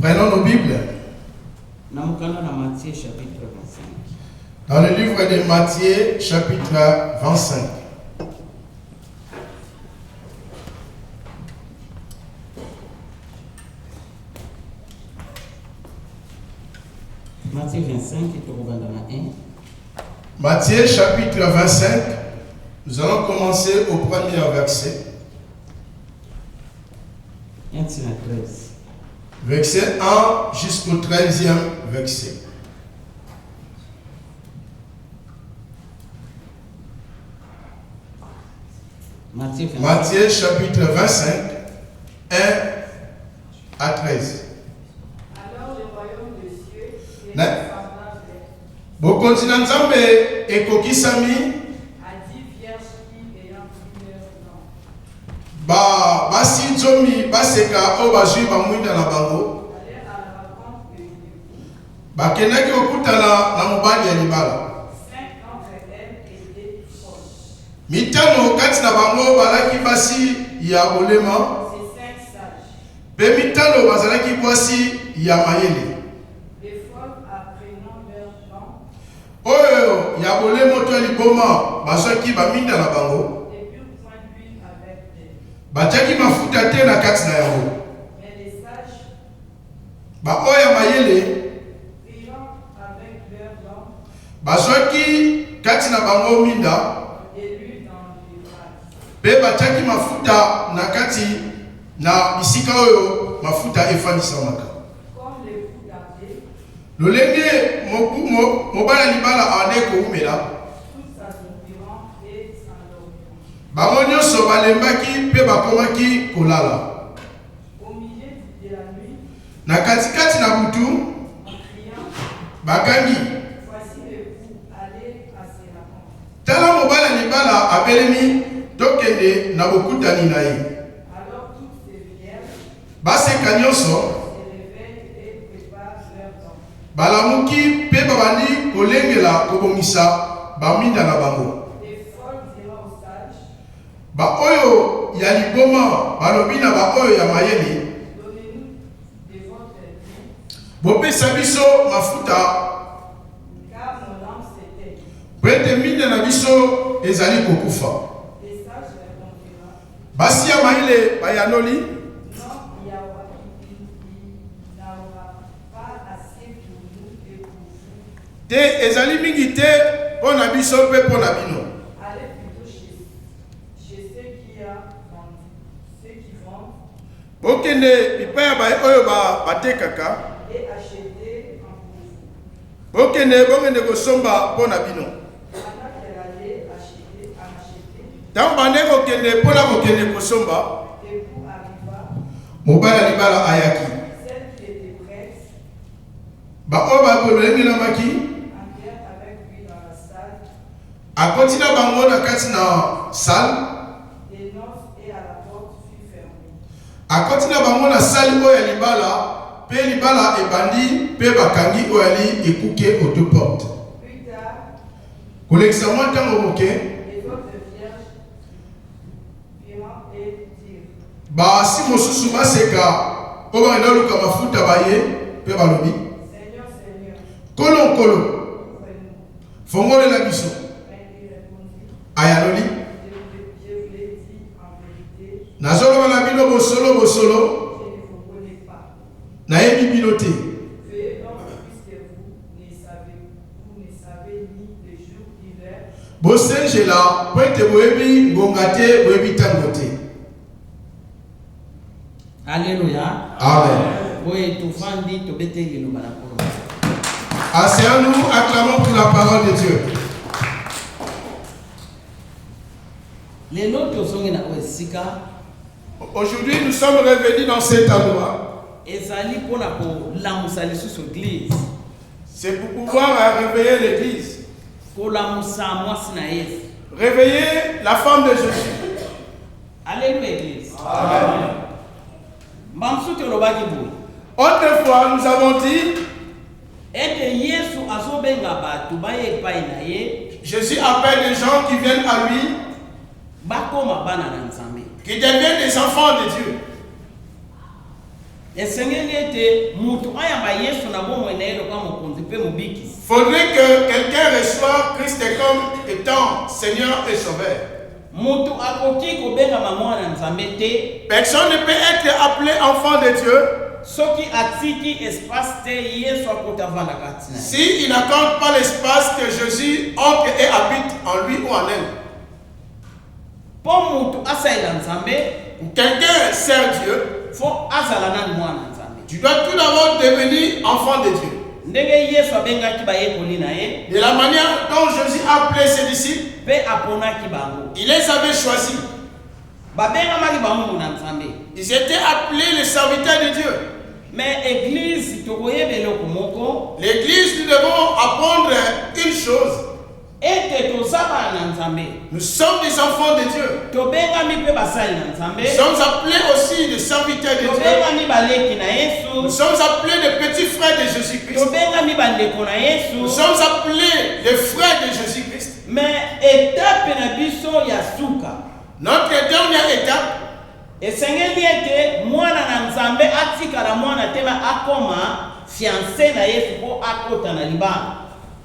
Prenons nos Bibles. Dans Matthieu chapitre 25. Dans le livre de Matthieu chapitre 25. Matthieu 25, Matthieu chapitre 25. Nous allons commencer au premier verset. 1 à 13. Verset 1 jusqu'au 13e verset. Matthieu chapitre 25, 1 à 13. Alors le royaume des cieux est Ne- semblable Bokonzi na Nzambe ekokisami à 10 vierges qui, ayant pris leur nom, basi nzomi baseka oyo bazwi bamwinda na bango allèrent à la rencontre de l'époux. bakendaki kokutana na mobali ya libala 5 d'entre elles étaient proches. mitano kati na bango balaki basi ya bolema Ces 5 sages, mpe mitano bazalaki bwasi ya mayele les folles apprenant leur nom, oyo ya bolema to ya liboma bazwaki baminda na bango ne purent point d'huile avec elles. batiaki mafuta te na kati na yango Mais les sages, baoyo ya mayele priant avec leur nom, bazwaki kati na bango minda de l'huile dans les vases. mpe batiaki mafuta na kati na bisika oyo mafuta efandisamaka Comme l'époux gardé, lolenge mobali ya libala ande koumela tous s'assoupirant et s'endormirant. bango nyonso balembaki mpe bakomaki kolala Au milieu de la nuit, na katikati na butu en criant, bakangi voici l'époux, allez à ses rencontres. tala mobali ya libala abelemi tokende na bokutani na ye Alors toutes ces vierges baseka nyonso se réveillent et préparent leur don. balamuki mpe babandi kolengela kobongisa baminda na bango Les folles diront aux sages, baoyo ya liboma balobi na baoyo ya mayele donnez-nous de votre vie, bopesa biso mafuta car nos lampes s'éteignent. po ete minda na biso ezali kokufa Les sages répondiront, basi ya mayele bayanoli non, il n'aura pas assez pour nous et pour vous. te ezali mingi te mpo na biso mpe mpo na bino Allez plutôt chez ceux qui vendent bokende bipai ya oyo batekaka et achetez en vous. bokende kosomba mpo na bino Pendant qu'elle allait acheter, ntango bande kokende mpo na kokende kosomba l'époux arriva, mobali ya libala ayaki celle qui était prête baoyo bakolengelamaki entrèrent avec lui dans la salle akoti na bango na kati na sale des noces et à la porte fut fermée. akoti na bango na sali oyo ya libala mpe libala ebandi mpe bakangi oyo ali ekuke aux deux portes Plus tard, kolekisa mwa ntango moke les autres vierges virent et dirent, basi mosusu baseka mpo bakenda koluka mafuta baye mpe balobi Seigneur, Seigneur, nkolo ouvre-nous. fongolela biso Mais il répondit, ayanoli je vous l'ai dit en vérité, nazoloba na bino bosolo je ne vous connais pas. nayebi bino te Veuillez donc, puisque vous ne savez ni le jour ni l'heure, bosenjela mpo ete boyebi ngonga te boyebi ntango te Alléluia. amen Boye tufandi tobete liloba na Nkolo. Asseyons-nous, acclamons pour la parole de Dieu. Lelo tozongi na esika Aujourd'hui, nous sommes revenus dans cet endroit. ezali mpona kolamusa lisusu église, C'est pour pouvoir réveiller l'église, kolamusa mwasi na Yesu. réveiller la femme de Jésus. Alléluia église. Amen. Mbamsu tolobaki boye Autrefois, nous avons dit, ete Yesu azobenga bato baye epai na ye Jésus appelle les gens qui viennent à lui, bakoma bana na Nzambe. qui deviennent des enfants de Dieu. esengeli ete mutu ayamba Yesu na bomoi na ye lokola mokonzi mpe mobikisi. Faudrait que quelqu'un reçoive Christ comme étant Seigneur et Sauveur. Mutu akoki kobengama mwana Nzambe te. Personne ne peut être appelé enfant de Dieu Soki atiki espace te Yesu akota vanda kati na ye. si il n'accorde pas l'espace que Jésus entre et habite en lui ou en elle. Po mutu asalela Nzambe, Pour quelqu'un sert Dieu, fo azala nani mwana Nzambe. tu dois tout d'abord devenir enfant de Dieu. Ndenge Yesu abengaki bayekoli na ye, De la manière dont Jésus a appelé ses disciples, mpe aponaki bango. il les avait choisis. Babengamaki bango na Nzambe. Ils étaient appelés les serviteurs de Dieu. Mais église tokoyeba eloko moko, L'église, nous devons apprendre une chose. ete toza bana na Nzambe. Nous sommes des enfants de Dieu. Tobengami mpe basali na Nzambe. Nous sommes appelés aussi des serviteurs de Dieu. Tobengami baleki na Nous Yesu. sommes appelés des petits frères de Jésus-Christ. Tobengami bandeko na Nous Yesu. sommes appelés les frères de Jésus-Christ. Mais étape na biso ya suka, Notre dernière étape, esengeli ete mwana na Nzambe atikala mwana te ma akoma fiancé na Yesu po akota na libala.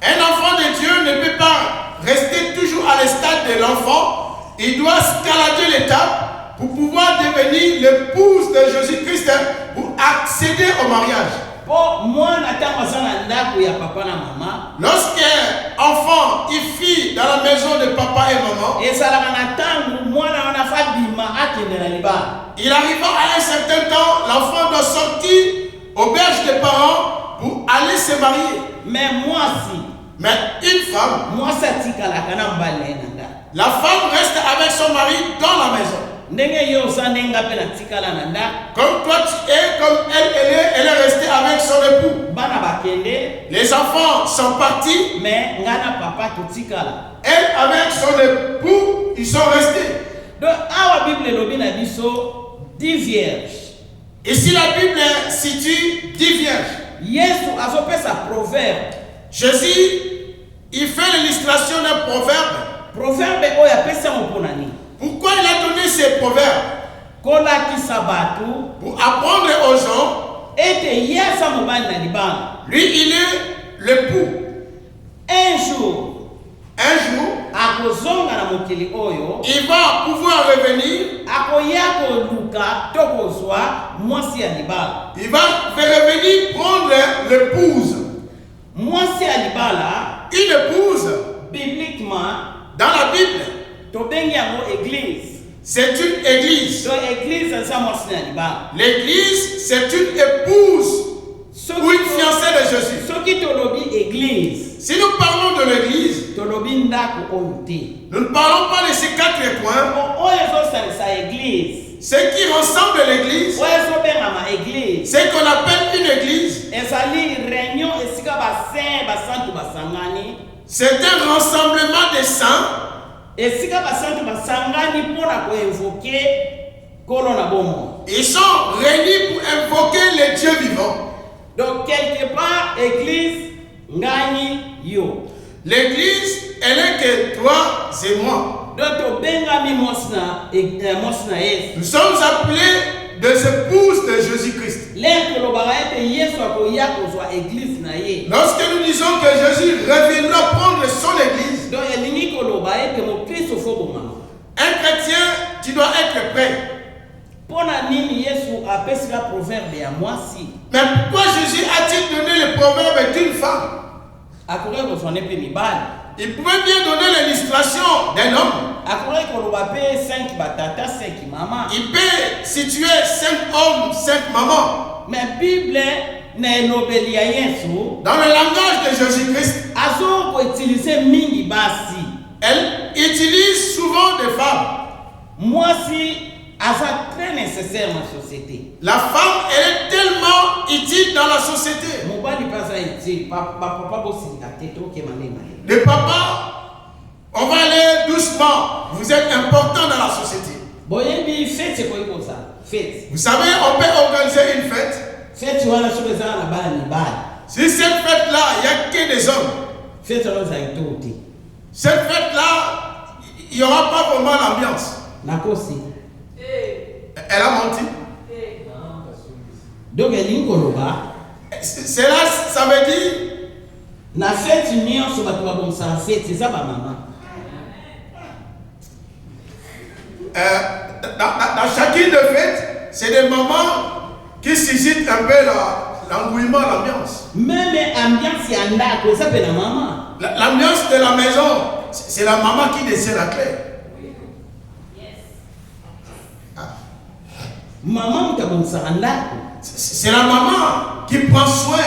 un enfant de Dieu ne peut pas rester toujours à le stade de l'enfant. Il doit escalader l'étape pour pouvoir devenir l'épouse de Jésus-Christ pour accéder au mariage. Po mwana ntango aza na ndako ya papa na mama, Lorsqu'un enfant il vit dans la maison de papa et maman, ezalaka na ntango mwana wana fa bima akende na libala. il arriva à un certain temps, l'enfant doit sortir aux berges des parents pour aller se marier. Mais mwasi, Mais une femme, mwasi atikalaka na mbali na ye na ndako. la femme reste avec son mari dans la maison. Ndenge yo oza ndenga mpe natikala na ndako, Comme toi tu es, comme elle est restée avec son époux. bana bakende, Les enfants sont partis, mais nga na papa totikala. elle avec son époux, ils sont restés. Donc awa Bible elobi na biso 10 vierges. Ici la Bible situe 10 vierges. Yesu azopesa proverbe. Jésus, il fait l'illustration d'un proverbe. Proverbe oyo apesa mpona nini? Pourquoi il a donné ces proverbes? Kolakisa bato Pour apprendre aux gens, ete ye aza mobali na libala. lui il est l'époux. Un jour Un jour, akozonga na mokili oyo, il va pouvoir revenir, akoya koluka to kozwa mwasi ya libala. il va revenir prendre l'épouse. Mwasi ya libala, Une épouse, bibliquement, dans la Bible, tobengi yango église. c'est une église. Donc église eza mwasi na libala. L'église, c'est une épouse ou une fiancée de Jésus. Soki tolobi église, Si nous parlons de l'église, tolobi ndako oyo te. nous ne parlons pas de ces 4 coins. Oyo ezosalisa église, Ce qui ressemble à l'église, oyo ezobengama église, c'est qu'on appelle une église. ezali réunion esika basaint basantu basangani, C'est un rassemblement des saints esika basantu basangani mpona koinvoke kolo na bomoi. Ils sont réunis pour invoquer les dieux vivants. Donc quelque part église ngani yo. L'église, elle est que toi et moi. Donc tobengami mwasi na Yesu. Nous sommes appelés des épouses de Jésus-Christ. Lelo tolobaka ete Yesu akoya kozwa église na ye. Lorsque nous disons que Jésus reviendra prendre son église, Donc elingi koloba ete mokristo fo bomama. un chrétien, tu dois être prêt. Mpona nini Yesu apesika proverbe ya mwasi? Mais pourquoi Jésus a-t-il donné le proverbe d'une femme? Akoki kozwa ne mpe mibali. Il pouvait bien donner l'illustration d'un homme. Akoki koloba mpe 5 batata 5 mama. Il peut situer 5 hommes, 5 mamans. Mais Bible na elobeli ya Yesu Dans le langage de Jésus-Christ, azo koutilize mingi basi. elle utilise souvent des femmes. Mwasi aza très nécessaire na société. La femme, elle est tellement utile dans la société. Mobali mpe aza utile. Papa bosilika te tokema nde maye. Le papa, on va aller doucement. Vous êtes important dans la société. Boyebi fete ekoki kozala. Fete. Vous savez, on peut organiser une fête. Fete wana soki ezala na bana mibali. Si cette fête-là, il n'y a que des hommes. Fete wana ezali to te. Cette fête-là, il n'y aura pas vraiment l'ambiance. Nakosi. Elle a menti. Donc elingi koloba Cela, ça veut dire, na fête nyonso bato babongisaka fête eza bamama. dans chacune de fêtes, c'est des mamans qui suscitent un peu l'engouement, l'ambiance. Même ambiance ya ndako eza pe na mama. L'ambiance de la maison, c'est la maman qui décide la clé. Maman mutabongisaka ndako. C'est la maman qui prend soin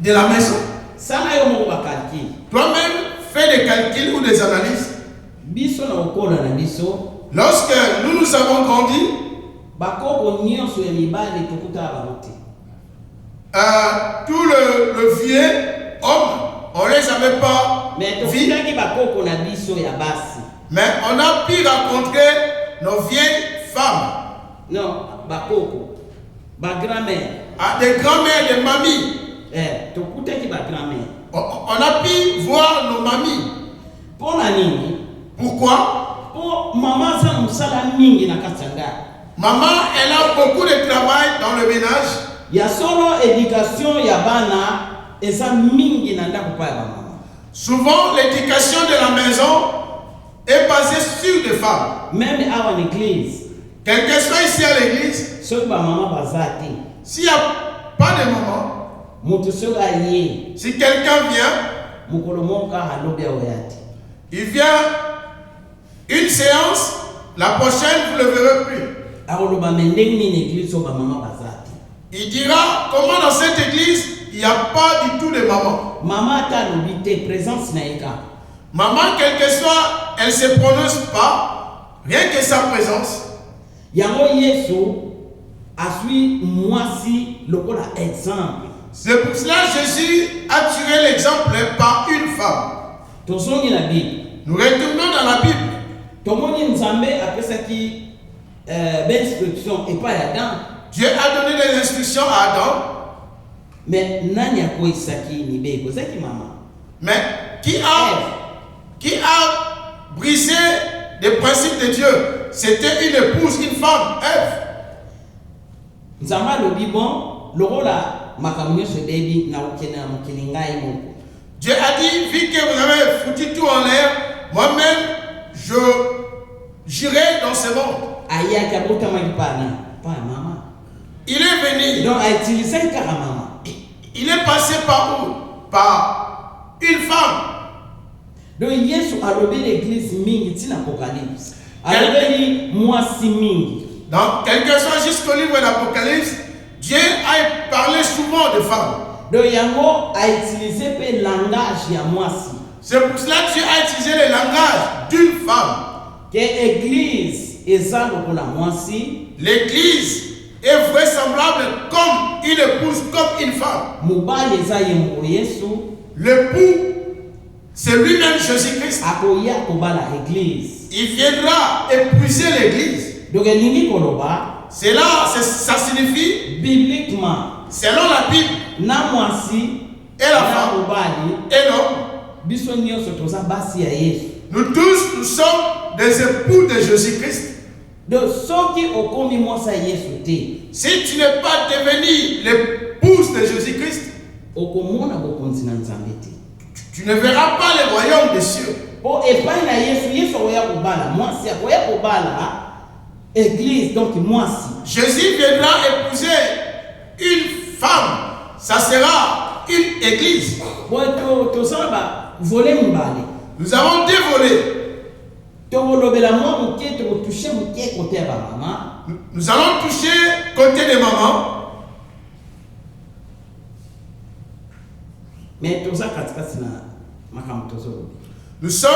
de la maison. Sana yo moko bakalki. Toi-même, fais des calculs ou des analyses. Biso na okola na biso. Lorsque nous avons grandi, bakoko nyonso ya mibali tokuta barote. Tout le vieux homme, on les avait pas Mais vus. tokutaki bakoko na biso ya basi. Mais on a pu rencontrer nos vieilles femmes. Non, bakoko. Ba grand-mère. Des grands-mères, des mamies. Tokutaki ba grand-mère. On a pu voir nos mamies. Pona nini? Pourquoi? Po mama za musala mingi na katanga. Maman, elle a beaucoup de travail dans le ménage. Ya solo éducation ya bana eza mingi na ndako pa ya mama. Souvent, l'éducation de la maison est basée sur des femmes. Même à l'église. Quel que soit ici à l'église, Soki ba mama bazati. s'il n'y a pas de maman, Mutu soka ye. si quelqu'un vient, Mukolo moka halobia oyati. il vient une séance, la prochaine, vous ne le verrez plus. Aroloba mendeng ni église so ba mama bazati. Il dira comment dans cette église, il n'y a pas du tout de maman. Mama ta lobite présence na eka. Maman, quel que soit, elle ne se prononce pas, rien que sa présence. Yango Yesu asui mwasi lokola exemple. C'est pour cela que Jésus a tiré l'exemple par une femme. Tozongi na Bible. Nous retournons dans la Bible. Tomoni Nzambe apesaki instruction et pas Adam. Dieu a donné des instructions à Adam. Mais nani akoisaki ni beko zaki mama. Mais qui a brisé les principes de Dieu? C'était une épouse, une femme, Ève. Nzamba lobi bon lokola makamyo se debi na ukena mukini ngai moko. Dieu a dit, vu que vous avez foutu tout en l'air, moi-même, j'irai dans ce monde. Ayaki abota magipana pa mama. Il est venu. Donc a utilisé kara mama. Il est passé par où? Par une femme. Donc Yesu alobi l'église mingi tina Apocalypse. Alobi mwasi mingi. Donc, quel que soit jusqu'au livre d'Apocalypse, Dieu a parlé souvent de femmes. Donc yango a utilisé pe langage ya mwasi. C'est pour cela que Dieu a utilisé le langage d'une femme. Que église eza lokola mwasi. L'église est vraisemblable comme une épouse, comme une femme. Mobali eza yembo Yesu. L'époux, c'est lui-même Jésus-Christ. Akoya kobala église. Il viendra épuiser l'église. Donc elingi koloba. C'est là, ça signifie, Bibliquement, selon la Bible, na mwasi et la femme, mobali et l'homme, biso nyonso toza basi ya Yesu. nous tous, nous sommes des époux de Jésus-Christ. Donc soki okomi mwasi ya Yesu te. Si tu n'es pas devenu l'épouse de Jésus-Christ, Okomona bokonzi na Nzambe te. tu ne verras pas le royaume des cieux. Po epai na Yesu oya kobala mwasi oya kobala église donc mwasi. Jésus viendra épouser une femme. Ça sera une église. Boto tosala ba voler mbale. Nous avons dévolé. Tokolobela mwa muke tokotouche muke kote ya ba mama. Nous allons toucher côté des mamans. Mais toza katikati na makambo tozoloba. Nous sommes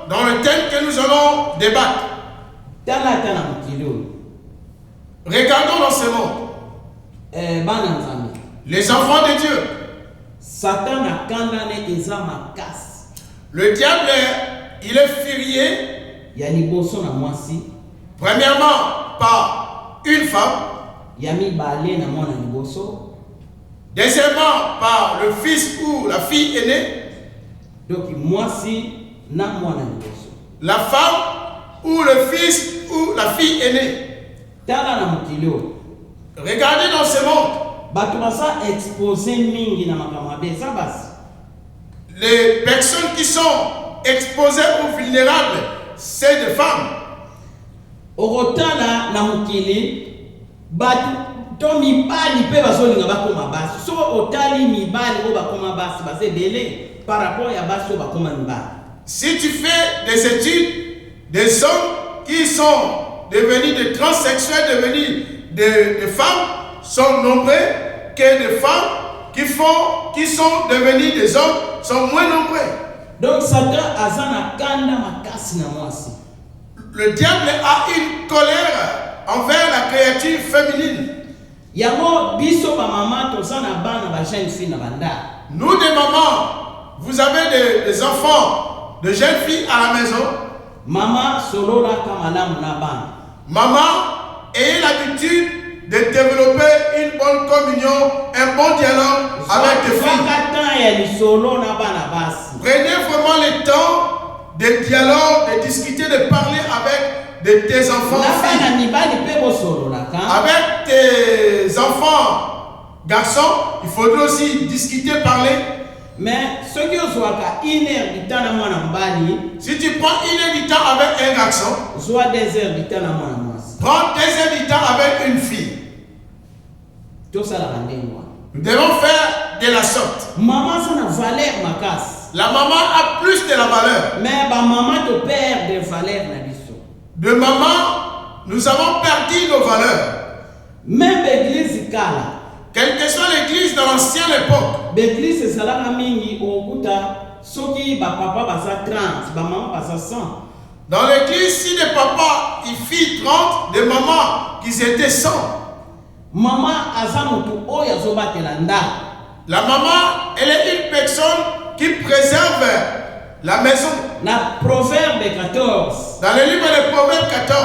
dans le thème que nous allons débattre. Tala tala mukili oyo. Regardons dans ce monde. Bana Nzambe. Les enfants de Dieu. Satan akandane eza makasi. Le diable, il est furieux. Ya liboso na mwasi. Premièrement, par une femme. Ya mibale na mwana liboso. Deuxièmement, par le fils ou la fille aînée. Donc mwasi na mwana liboso. La femme ou le fils ou la fille aînée. Tala na mukili oyo. Regardez dans ce monde, bato baza exposé mingi na makambo mabe eza basi. les personnes qui sont exposées ou vulnérables, c'est des femmes. Okotala na mokili bato to mibali mpe bazolinga bakoma basi. So otali mibali oyo bakoma basi baza ebele par rapport ya basi oyo bakoma mibali. Si tu fais des études, des hommes qui sont devenus des transsexuels, devenus des femmes, sont nombreux que des femmes qui sont devenus des hommes sont moins nombreux. Donc Satan aza na kanda makasi na mwasi. Le diable a une colère envers la créature féminine. Yango biso ba mama toza na bana ba jeune fille na banda. Nous des mamans, vous avez des enfants, de jeunes filles à la maison. Mama solola kamalamu na bana. Maman, ayez l'habitude de développer une bonne communion, un bon dialogue avec tes filles. Prenez vraiment le temps de dialogue, de discuter, de parler avec tes enfants. Avec tes enfants garçons, il faudrait aussi discuter, parler. Mais ce qui est soit une heure du temps à moi si tu prends une heure du temps avec un garçon, soit 2 heures du temps à moi. Prends 2 heures du temps avec une fille. Tout ça la nous devons faire de la sorte. Maman ça na valeur ma casse. La maman a plus de la valeur. Mais ba maman te perd de valeur na biso. De maman, nous avons perdu nos valeurs. Même l'église kala. Quelle que soit l'église dans l'ancienne époque. L'église c'est là mingi okuta soki ba papa basa 30, ba maman basa 100. Dans l'église, si des papas ils fit 30, des mamans qui étaient 100. Maman azamutu oya zobatela nda. La maman, elle est une personne qui préserve la maison. Na Proverbe 14. Dans le livre de Proverbe 14.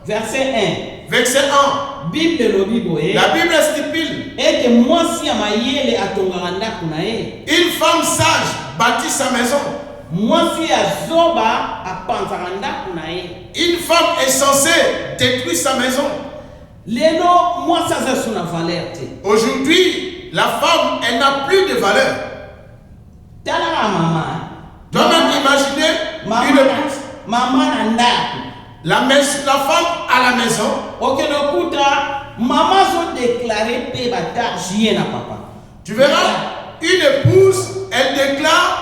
Verset 1. Verset 1. Bible la Bible stipule. Une femme sage bâtit sa maison. Une femme est censée détruire sa maison. Aujourd'hui, la femme, elle n'a plus de valeur. Toi-même imaginez la femme à la maison. Tu verras, une épouse, elle déclare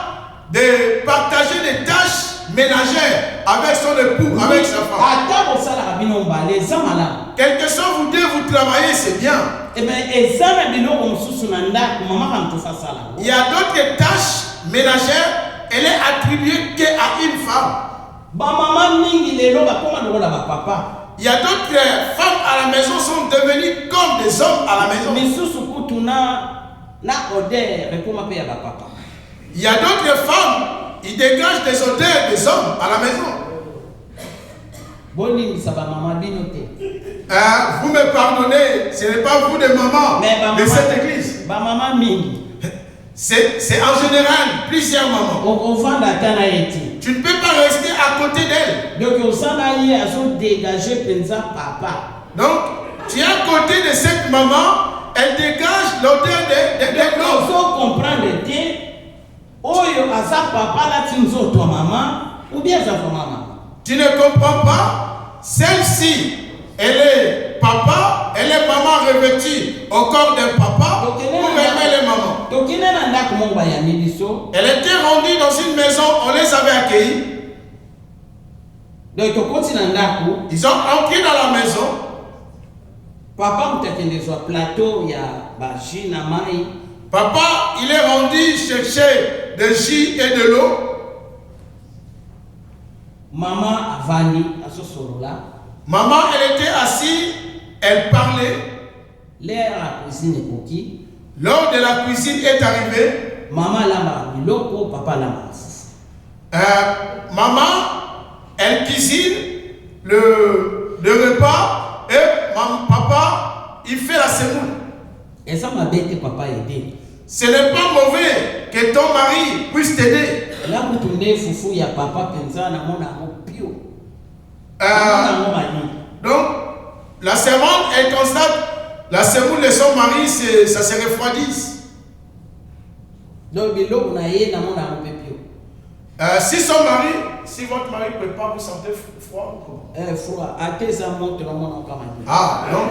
de partager des tâches ménagères avec son époux, avec sa femme. Quel que soit vous deux, vous travaillez, c'est bien. Il y a d'autres tâches ménagères, elle est attribuée qu'à une femme. Il y a d'autres femmes à la maison sont devenues comme des hommes à la maison. Il y a d'autres femmes, ils dégagent des odeurs des hommes à la maison. Vous me pardonnez, ce n'est pas vous de maman de cette église. C'est en général plusieurs mamans. Tu ne peux pas rester à côté d'elle. Donc, tu es à côté de cette maman, elle dégage l'odeur de l'eau. Tu ne comprends pas? Celle-ci, elle est papa, elle est maman revêtue au corps d'un papa, ou elle est maman. Elle était rendue dans une maison, on les avait accueillis. Ils ont entré dans la maison. Papa, il est rendu chercher des jus et de l'eau. Maman, elle était assise, elle parlait. L'heure de la cuisine est arrivée. Maman, elle cuisine le repas et papa, il fait la semoule. Ce n'est pas mauvais que ton mari puisse t'aider. Donc, la servante, elle constate, La semoule de son mari, ça se refroidisse. Donc, biloko na ye na mona mo pepio. Si son mari, si votre mari prépare, vous sentez froid ou comment? Froid. À tes amours, tu n'as pas. Ah, non.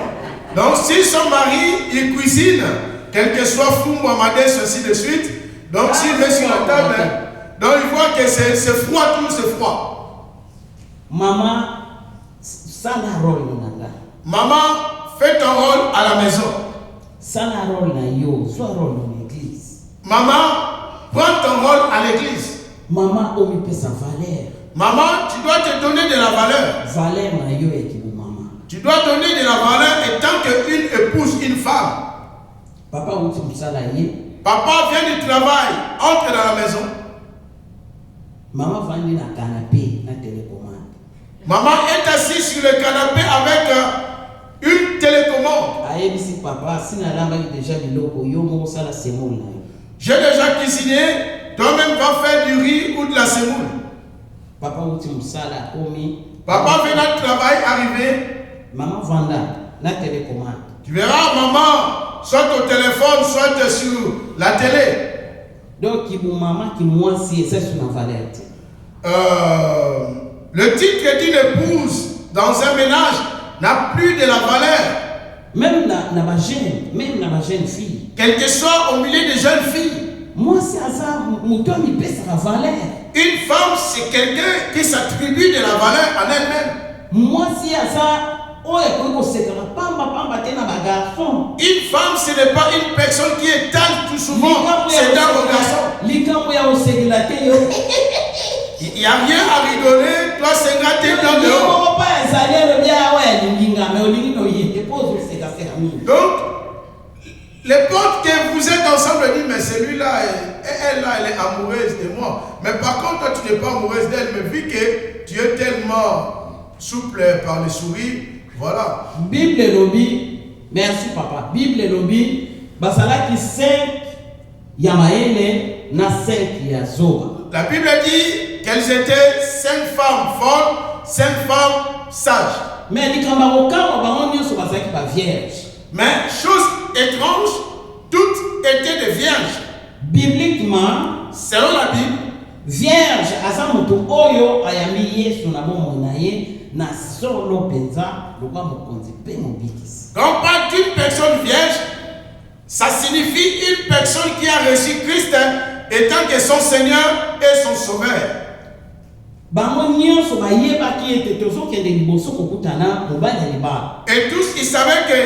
Donc, si son mari, il cuisine, quel que soit fou, Mohamed, ceci de suite, donc s'il met sur la table, donc il voit que c'est froid, tout c'est froid. Maman, ça n'a rôle dans la. Maman, fais ton rôle à la maison. Ça n'a rôle dans yo, soit rôle dans l'église. Maman, prends ton rôle à l'église. Maman, on me paie sa valeur. Maman, tu dois te donner de la valeur. Valeur na yo et qui maman. Tu dois donner de la valeur étant qu'une épouse, une femme. Papa, où tu me salaye? Papa vient du travail, entre dans la maison. Maman va dans le canapé, dans la télécommande. Maman est assise sur le canapé avec une télécommande. Aïe, si papa, si na lamba déjà du loco, yo mo sala semoule na yo. J'ai déjà cuisiné, toi-même va faire du riz ou de la semoule. Papa, où tu me salaye, komi. Papa vient dans le travail, arrivé. Maman vanda, na télécommande. Tu verras maman, soit au téléphone, soit sur la télé. Donc, qui mon maman qui moi si c'est sur ma valeur. Le titre d'une épouse dans un ménage n'a plus de la valeur. Même na ma jeune fille. Quel que soit au milieu des jeunes filles. Moi c'est ça, mon toit me pèse la valeur. Une femme c'est quelqu'un qui s'attribue de la valeur en elle-même. Moi c'est ça. Une femme, ce n'est pas une personne qui étale tout souvent ses dents aux garçons. Il n'y a rien à rigoler, toi c'est gâté dans le haut. Donc, les potes que vous êtes ensemble disent, mais celui-là, elle est amoureuse de moi. Mais par contre, toi tu n'es pas amoureuse d'elle, mais vu que tu es tellement souple par les souris, voilà. Bible lobby, merci papa. Bible lobby, basala qui 5 yamaele na 5 ya zoba. La Bible dit qu'elles étaient 5 femmes folles, 5 femmes sages. Mais les kamaroka baron nyoso basaki ba vierge. Mais chose étrange, toutes étaient des vierges. Bibliquement, selon la Bible, vierge asa moto oyo ayami Yesu na bomo na ye. Na solo penza lokwa mokonzi pe mobikisi. Quand on parle d'une personne vierge, ça signifie une personne qui a reçu Christ étant que son Seigneur et son Sauveur. Bango nyonso bayebaki ete tozokende liboso kokutana mobali ya libala. Et tous ils savaient que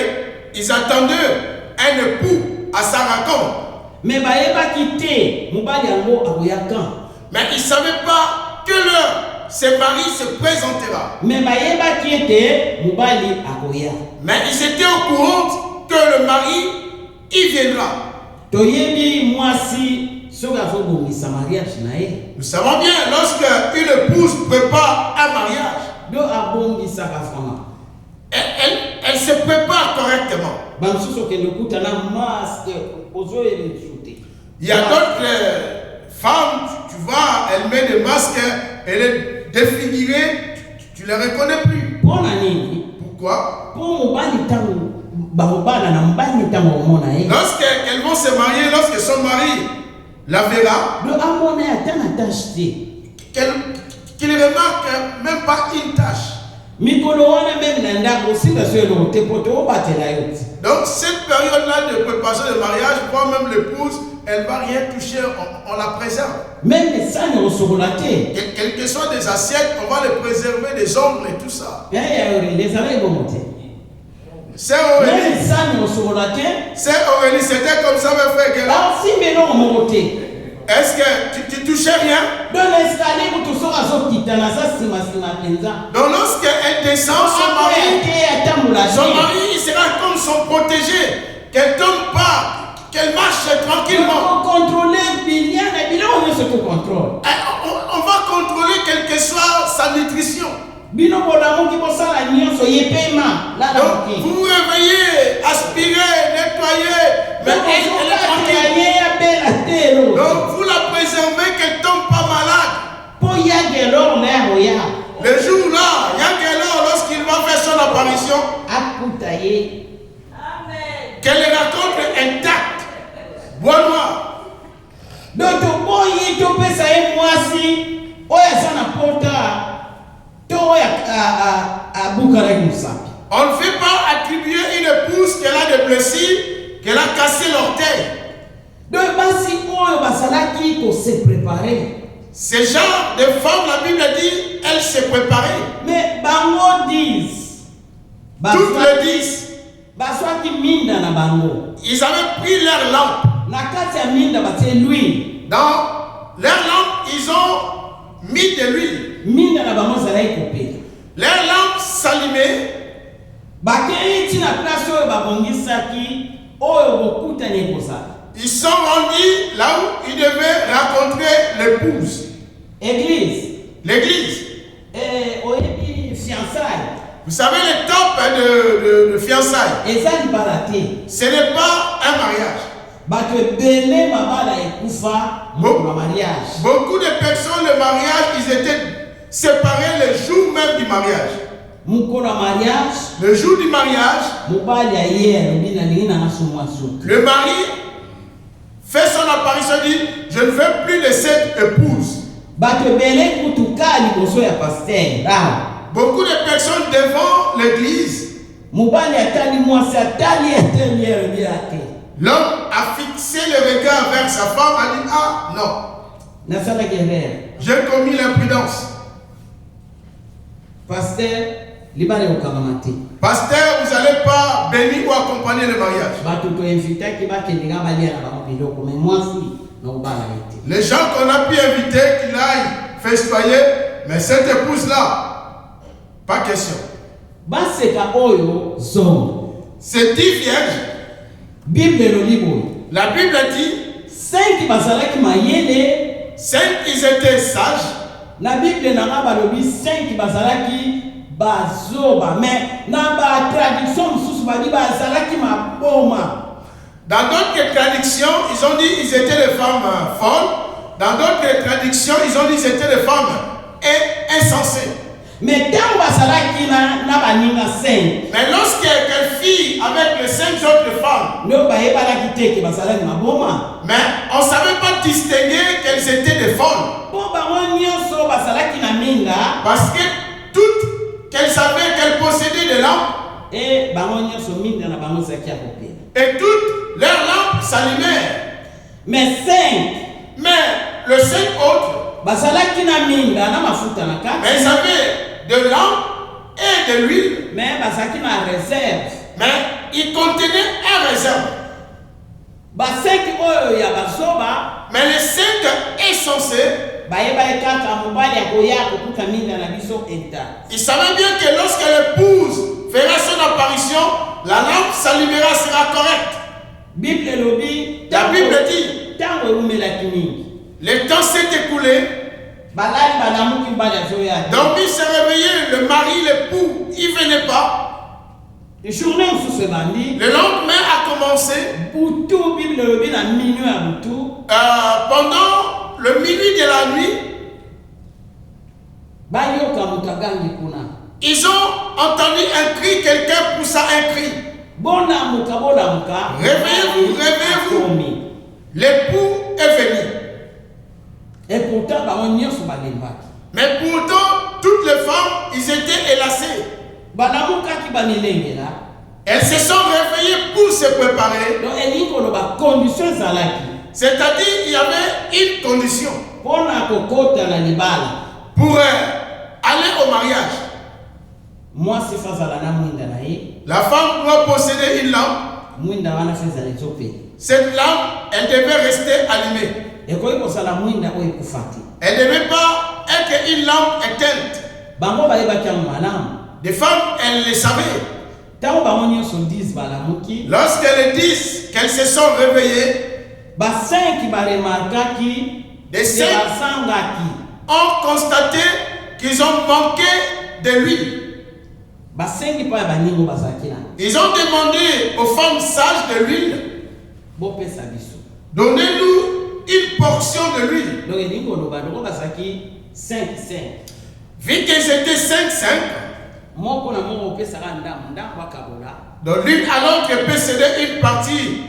ils attendaient un époux à sa rencontre. Mais bayebaki te mobali yango akoya quand. Mais ils savaient pas que ses maris se présentera. Mais ils étaient au courant que le mari y viendra. Nous savons bien, lorsque une épouse prépare un mariage, elle se prépare correctement. Il y a d'autres femmes, tu vois, elle met des masques, elle est défigurée, tu ne les reconnais plus. Pourquoi? Lorsqu'elles vont se marier, lorsque son mari la verra, qu'il ne remarque même pas une tache. Donc cette période-là de préparation de mariage, voire même l'épouse, elle ne va rien toucher, on la préserve. Même ça, on se relate. Quelles que soient des assiettes, on va les préserver, des ongles et tout ça. Les oreilles vont monter. C'est Aurélie. Même ça, on se relate. C'est Aurélie, c'était comme ça, mes frères. Ah, si, mais non, on monter. Est-ce que tu touchais rien? Dans l'escalier, vous touchez à son petit temps, ça, c'est ma. Donc lorsqu'elle descend, son mari, il sera comme son protégé. Qu'elle ne tombe pas, qu'elle marche tranquillement. Contrôler bien, on se contrôle. On va contrôler quelle que soit sa nutrition. Donc, vous vous réveillez, aspirez, nettoyez, mais elle est tranquille. Donc vous la préservez qu'elle ne tombe pas malade. Le jour-là, Yagelor, lorsqu'il va faire son apparition, préparé. Ces genre de femmes, la Bible dit, elles se préparaient. Mais bango disent, Toutes le disent. baswaki minda na bango. Ils avaient pris leur lampe. Na kati ya minda batie l'huile. Dans leur lampe, ils ont mis de l'huile. Minda na bango zalaki kopela. Leur lampe s'allumait. Bakei tina place oyo babongisaki oyo bokutani ekosala. Ils sont rendus là où ils devaient rencontrer l'épouse. Église. L'église. Oyebi fiançailles. Vous savez, les top de fiançailles. Eza libala te. Ce n'est pas un mariage. Bato ebele mabala ekufa mokolo mariage. Beaucoup de personnes, le mariage, ils étaient séparés le jour même du mariage. Mokolo mariage. Le jour du mariage, Mobali aye alobi na lingi na ngasomwaso. le mari fait son apparition, dit, je ne veux plus de cette épouse. Bato ebele kutuka liboso ya pasteur. Beaucoup de personnes devant l'église, Mobali atali mwasi atali eteli elobi ate. l'homme a fixé le regard vers sa femme, a dit, ah non, Nasalaki erreur. j'ai commis l'imprudence. Pasteur libala okangama te. Pasteur, vous n'allez pas bénir ou accompagner le mariage. Bato toinvitaki bakendenga balia na bango biloko mais mwasi na obala ete. Les gens qu'on a pu inviter, qu'il aille festoyer, mais cette épouse-là, pas question. Baseka oyo zongo. C'est 10 vierges. Bible elobi boye. La Bible dit, 5 bazalaki mayele. 5 ils étaient sages. Na Bible nanga balobi 5 bazalaki bazoba mais na ba traduction mosusu badi bazalaki maboma. Dans d'autres traductions, ils ont dit ils étaient des femmes folles. Dans d'autres traductions, ils ont dit ils étaient des femmes insensées. Mais tant bazalaki na baninga 5. Mais lorsque quelqu'un fit avec les 5 autres femmes, No bayebalaki te ke bazalaki maboma. mais on ne savait pas distinguer qu'elles étaient des folles. Po bango nyonso bazalaki na minga. Parce que toutes, qu'elles savaient qu'elles possédaient des lampes. Et bango nyonso minda na bango zaki ya kopela. Et toutes leurs lampes s'allumèrent. Mais 5 Mais le 5 autres, bazalaki na minda na mafuta na mais kati. ils avaient de lampes et de l'huile. Mais bazalaki na réserve. Mais ils contenaient un réserve. Ba 5 oyo ya bazoba Mais les 5 insensés, bayebaki kaka mobali akoya kokuta minda na biso eta. ils savaient bien que lorsque l'épouse fera son apparition, la lampe s'allumera, sera correcte. Bible elobi La Bible dit, tango eumelaki mingi. le temps s'est écoulé, Balali balamuki mbali azoya. donc il s'est réveillé, le mari, l'époux, il ne venait pas. Journée mosusu ebandi. Le lendemain a commencé, Butu Bible elobi na minuit ya butu. pendant le minuit de la nuit, Bayoka moto agangi kuna. ils ont entendu un cri, quelqu'un poussa un cri. Bonamuka bonamuka. Réveillez-vous, réveillez-vous. L'époux est venu. Et pourtant bango nyonso balembaki. Mais pourtant, toutes les femmes, ils étaient élacées. Banamukaki banilengela. Elles se sont réveillées pour se préparer. Donc elingi koloba condition ezalaki. C'est-à-dire, il y avait une condition Mpona kokota na libala. pour aller au mariage. Mwasi fazala na mwinda na ye. La femme doit posséder une lampe. Mwinda wana fezala ezopela. Cette lampe, elle devait rester allumée. Ekoki kosala mwinda oyo ekufa te. Elle ne devait pas être une lampe éteinte. Bango bayebaki yango malamu. Des femmes, elles le savaient. Ntango bango nyonso 10 balamuki. Lorsqu'elles disent qu'elles se sont réveillées, Ba 5 baremarkaki. des 5 basangaki. ont constaté qu'ils ont manqué de l'huile. Basengi mpo ya baningo bazalaki na. Ils ont demandé aux femmes sages de l'huile, Bopesa biso. donnez-nous une portion de l'huile. Donc elingi koloba ndoko bazalaki 5. Vu qu'ils étaient 5, Moko na moko opesaka ndambo akabola. donc l'une à l'autre peut céder une partie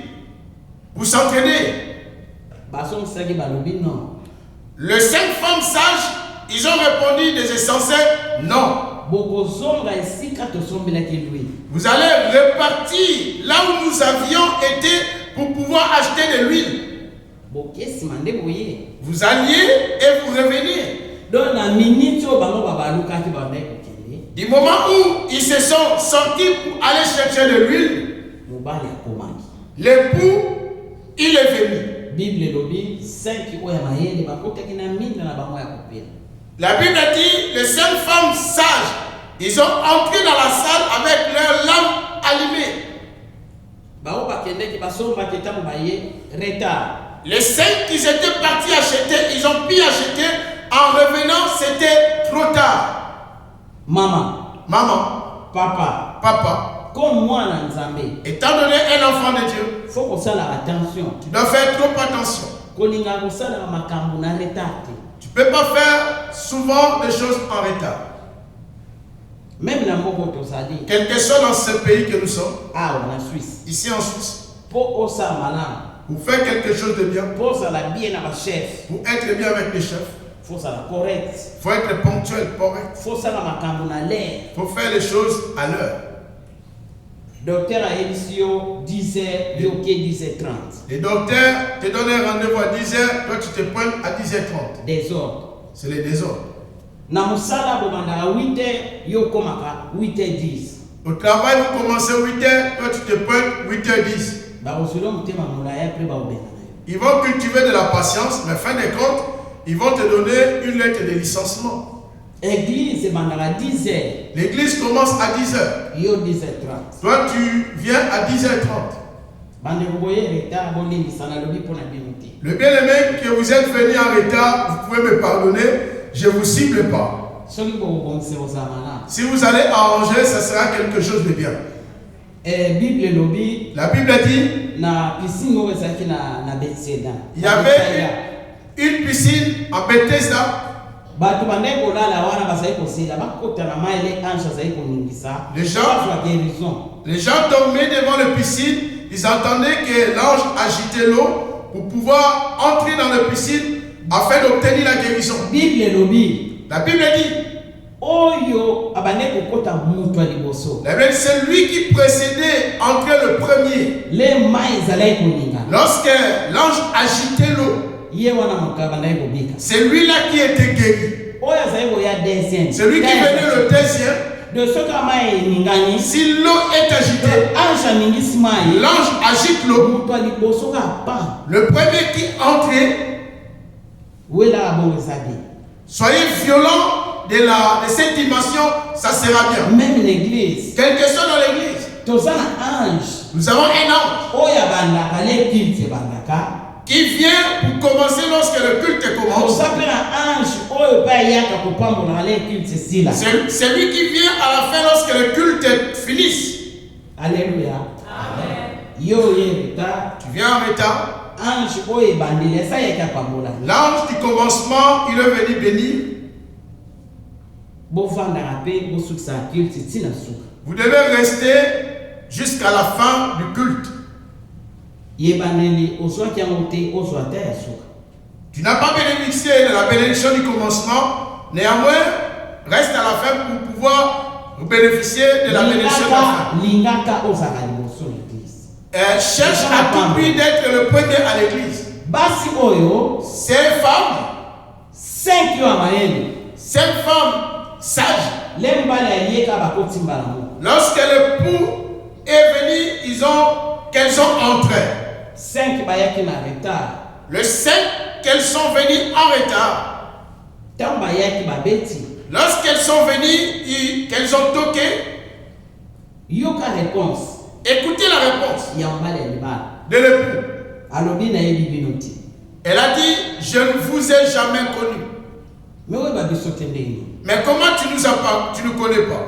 pour s'entraîner. Basongisaki balobi non. Les 5 femmes sages, ils ont répondu des essentiels, non. Bokozonga esika tosombelaki lui. Vous allez repartir là où nous avions été pour pouvoir acheter de l'huile. bokesi mande boye. Vous alliez et vous reveniez. Donc na minute o bango babalukaki bande kokende. Du moment où ils se sont sortis pour aller chercher de l'huile, Mobali akomaki. l'époux, il est venu. Bible lobi 5 oya mayele bakotaki na minda na bango ya kopela. La Bible dit, les 5 femmes sages, ils ont entré dans la salle avec leurs lampes allumées. Bao bakendeki basombaki tango baye retard. Les 5 qui étaient partis acheter, ils ont pu acheter. En revenant, c'était trop tard. Maman, Papa, comme moi dans Nzambe, étant donné un enfant de Dieu, faut qu'on fasse attention. tu dois faire trop attention. Kolinga kosala makambo na retard. Tu ne peux pas faire souvent des choses en retard. Même dans mon tozali. Quel que soit dans ce pays que nous sommes, En Suisse. ici en Suisse, Pour osa malam. pour faire quelque chose de bien, Pour ça la bien à ma chef. pour être bien avec les chefs, Faut ça la correct. il faut être ponctuel, correct. Faut ça la makambo na l'air. Il faut faire les choses à l'heure. Docteur a Elisio 10h, yoke 10h30. Les docteurs te donnent un rendez-vous à 10h, toi tu te pointes à 10h30. Désordre. C'est les désordres. Na musala bobanda à 8h, yoko maka 8h10. Au travail, vous commencez à 8h, toi tu te pointes 8h10. Ba osolo mutema mulaya après ba obena. Ils vont cultiver de la patience, mais fin de compte, ils vont te donner une lettre de licenciement. Église bandara 10h. L'église commence à 10h. Yo 10h30. Toi, tu viens à 10h30. Bande boye retard bolini sana lobi pona bimuti. Le bien-aimé que vous êtes venu en retard, vous pouvez me pardonner, je ne vous cible pas. Soki bo bonse ozamana. Si vous allez arranger, ça sera quelque chose de bien. Bible lobi La Bible dit, na piscine oyo ezalaki na Bethesda. il y avait une piscine en Bethesda. Bato bande kolala wana bazali kosila bakota na mai le ange azali koningisa. Les gens- bazwa guérison. Les gens dormaient devant la piscine, ils entendaient que l'ange agitait l'eau pour pouvoir entrer dans la piscine afin d'obtenir la guérison. Bible lobi La Bible dit, oyo abande kokota mutu ya liboso. la Bible, c'est lui qui précédait entrer le premier. Le mai ezalaki koninga. Lorsque l'ange agitait l'eau, Ye wana moka bandaki kobika. c'est lui-là qui était guéri. Oyo azali koya deuxième. C'est lui qui venait le deuxième. De soki mai eningani. Si l'eau est agitée, Ange aningisi mai. l'ange agite l'eau. Mutu ya liboso kapa. Le premier qui entrait, Wela abo ezali. soyez violent de cette dimension, ça sera bien. Même l'église. Quel que soit dans l'église, Toza na ange. nous avons un ange Oya bandaka le culte bandaka. qui vient pour commencer lorsque le culte commence. Toza pe na ange oyo pa yaka kopambola le culte sila. C'est lui qui vient à la fin lorsque le culte finisse. Alléluia. Amen. Yo yebita Tu viens en retard. ange oyo ebandeli esa yaka pambola. L'ange du commencement, il est venu bénir. Bovandaka pe bosukisa culte tina suka. Vous devez rester jusqu'à la fin du culte. Yebandeli ozwaki yango te ozwa ata ya suka. Tu n'as pas bénéficié de la bénédiction du commencement. Néanmoins, reste à la fin pour pouvoir bénéficier de la bénédiction de la fin. Lingaka ozaka liboso l'église. Cherche à tout prix d'être le premier à l'église. Basi oyo Ces femmes, 5 yo amayeli. 5 femmes sages, Le mbala yeka bakotimbala mo. lorsque l'époux est venu, qu'elles ont entré. 5 bayaki na retard. Le 5 qu'elles sont venues en retard. Tant bayaki babeti. Lorsqu'elles sont venues, qu'elles ont toqué, Yoka réponse. écoutez la réponse Ya mbala ya libala. de l'époux. Alobi na yebi binoti. Elle a dit, je ne vous ai jamais connu. Mais oui babiso tendeni. Mais comment tu nous as pas, tu ne connais pas?